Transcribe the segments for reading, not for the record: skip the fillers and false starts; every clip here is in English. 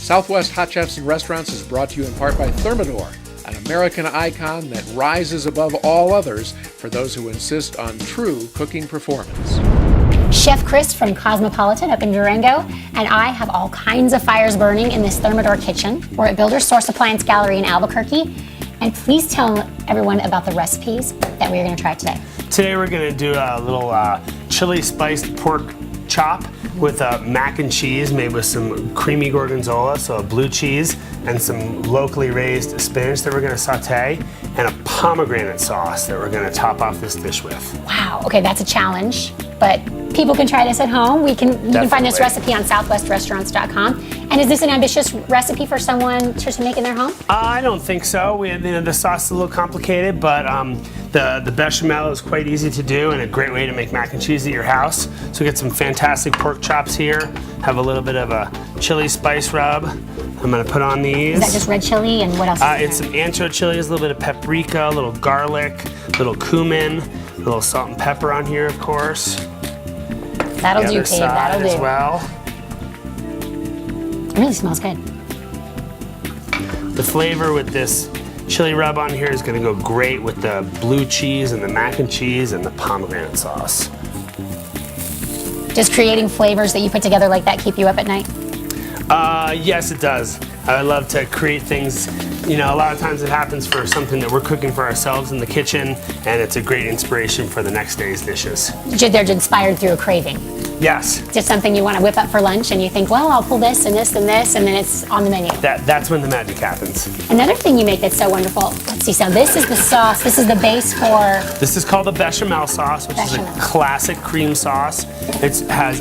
Southwest Hot Chefs and Restaurants is brought to you in part by Thermador, an American icon that rises above all others for those who insist on true cooking performance. Chef Chris from Cosmopolitan up in Durango, and I have all kinds of fires burning in this Thermador kitchen. We're at Builder Source Appliance Gallery in Albuquerque, and please tell everyone about the recipes that we're going to try today. Today we're going to do a little chili spiced pork chop with mac and cheese made with some creamy gorgonzola, so a blue cheese, and some locally raised spinach that we're going to saute, and a pomegranate sauce that we're going to top off this dish with. Wow, okay, that's a challenge, but people can try this at home. You can find this recipe on southwestrestaurants.com. And is this an ambitious recipe for someone to make in their home? I don't think so. The sauce is a little complicated, but the bechamel is quite easy to do and a great way to make mac and cheese at your house. So we get some fantastic pork chops here. Have a little bit of a chili spice rub. I'm going to put on these. Is that just red chili and what else? It's some ancho chilies, a little bit of paprika, a little garlic, a little cumin, a little salt and pepper on here, of course. That'll do, Dave. That'll do. As well. It really smells good. The flavor with this chili rub on here is going to go great with the blue cheese and the mac and cheese and the pomegranate sauce. Does creating flavors that you put together like that keep you up at night? Yes, it does. I love to create things. You know, a lot of times it happens for something that we're cooking for ourselves in the kitchen, and it's a great inspiration for the next day's dishes. They're inspired through a craving. Yes. Just something you want to whip up for lunch, and you think, well, I'll pull this and this and this, and then it's on the menu. That's when the magic happens. Another thing you make that's so wonderful, let's see, so this is the sauce, this is the base for... This is called the bechamel sauce, which is a classic cream sauce. It has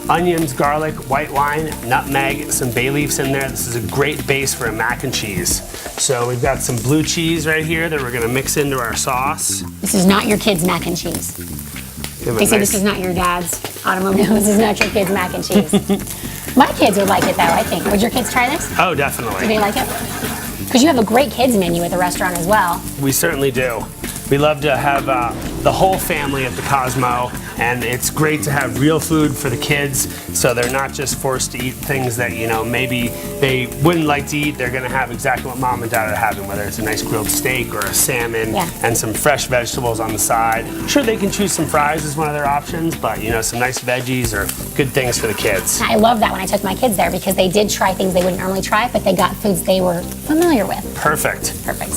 onions, garlic, white wine, nutmeg, some bay leaves in there. This is a great base for a mac and cheese. So we've got some blue cheese right here that we're going to mix into our sauce. This is not your kid's mac and cheese. They say this is not your dad's automobile. This is not your kid's mac and cheese. My kids would like it though, I think. Would your kids try this? Oh, definitely. Do they like it? Because you have a great kids menu at the restaurant as well. We certainly do. We love to have the whole family at the Cosmo, and it's great to have real food for the kids, so they're not just forced to eat things that, you know, maybe they wouldn't like to eat. They're going to have exactly what mom and dad are having, whether it's a nice grilled steak or a salmon and some fresh vegetables on the side. Sure, they can choose some fries as one of their options, but, you know, some nice veggies are good things for the kids. I love that when I took my kids there because they did try things they wouldn't normally try, but they got foods they were familiar with. Perfect. Perfect,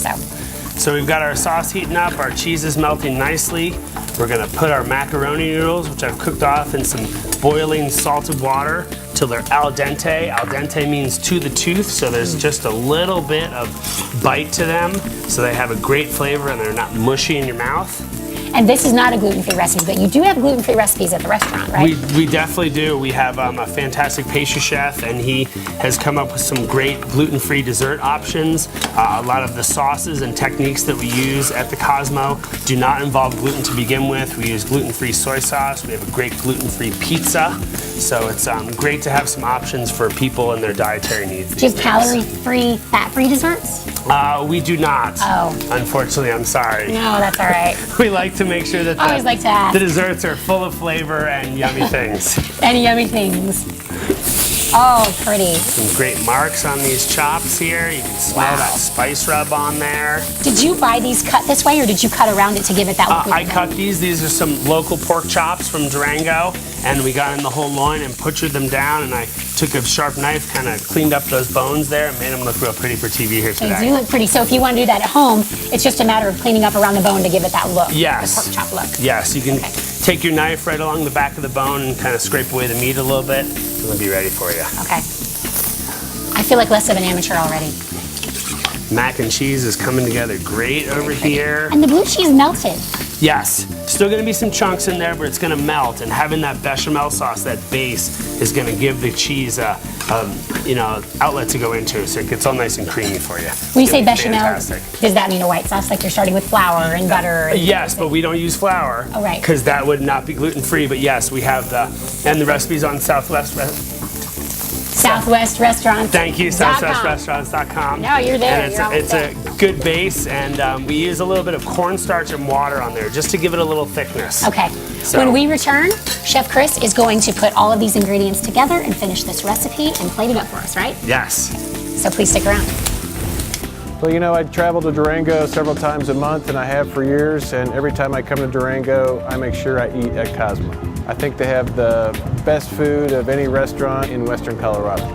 So we've got our sauce heating up, our cheese is melting nicely. We're gonna put our macaroni noodles, which I've cooked off in some boiling salted water till they're al dente. Al dente means to the tooth, so there's just a little bit of bite to them, so they have a great flavor and they're not mushy in your mouth. And this is not a gluten-free recipe, but you do have gluten-free recipes at the restaurant, right? We definitely do. We have a fantastic pastry chef, and he has come up with some great gluten-free dessert options. A lot of the sauces and techniques that we use at the Cosmo do not involve gluten to begin with. We use gluten-free soy sauce. We have a great gluten-free pizza. So it's great to have some options for people and their dietary needs. Do you have calorie-free, fat-free desserts? We do not. Oh. Unfortunately, I'm sorry. No, that's all right. We like to make sure that always like to ask. The desserts are full of flavor and yummy things. And yummy things. Oh, pretty. Some great marks on these chops here. You can smell that spice rub on there. Did you buy these cut this way, or did you cut around it to give it that look? I cut these. These are some local pork chops from Durango, and we got in the whole loin and butchered them down, and I took a sharp knife, kind of cleaned up those bones there, and made them look real pretty for TV here today. They do look pretty. So if you want to do that at home, it's just a matter of cleaning up around the bone to give it that look. Yes. The pork chop look. Yes, you can take your knife right along the back of the bone and kind of scrape away the meat a little bit, and it'll be ready for you. Okay. I feel like less of an amateur already. Mac and cheese is coming together great over here. And the blue cheese melted. Yes, still gonna be some chunks in there, but it's gonna melt, and having that bechamel sauce, that base, is gonna give the cheese a outlet to go into, so it gets all nice and creamy for you. When you say bechamel, does that mean a white sauce, like you're starting with flour and butter? And yes, but we don't use flour. Oh, right. Because that would not be gluten-free, but yes, we have and the recipe's on Southwest Restaurants. Thank you, SouthwestRestaurants.com. No, you're there. And You're always it's a good base, and we use a little bit of cornstarch and water on there just to give it a little thickness. Okay. So- When we return, Chef Chris is going to put all of these ingredients together and finish this recipe and plate it up for us, right? Yes. So please stick around. Well, you know, I travel to Durango several times a month, and I have for years, and every time I come to Durango, I make sure I eat at Cosmo. I think they have the best food of any restaurant in Western Colorado.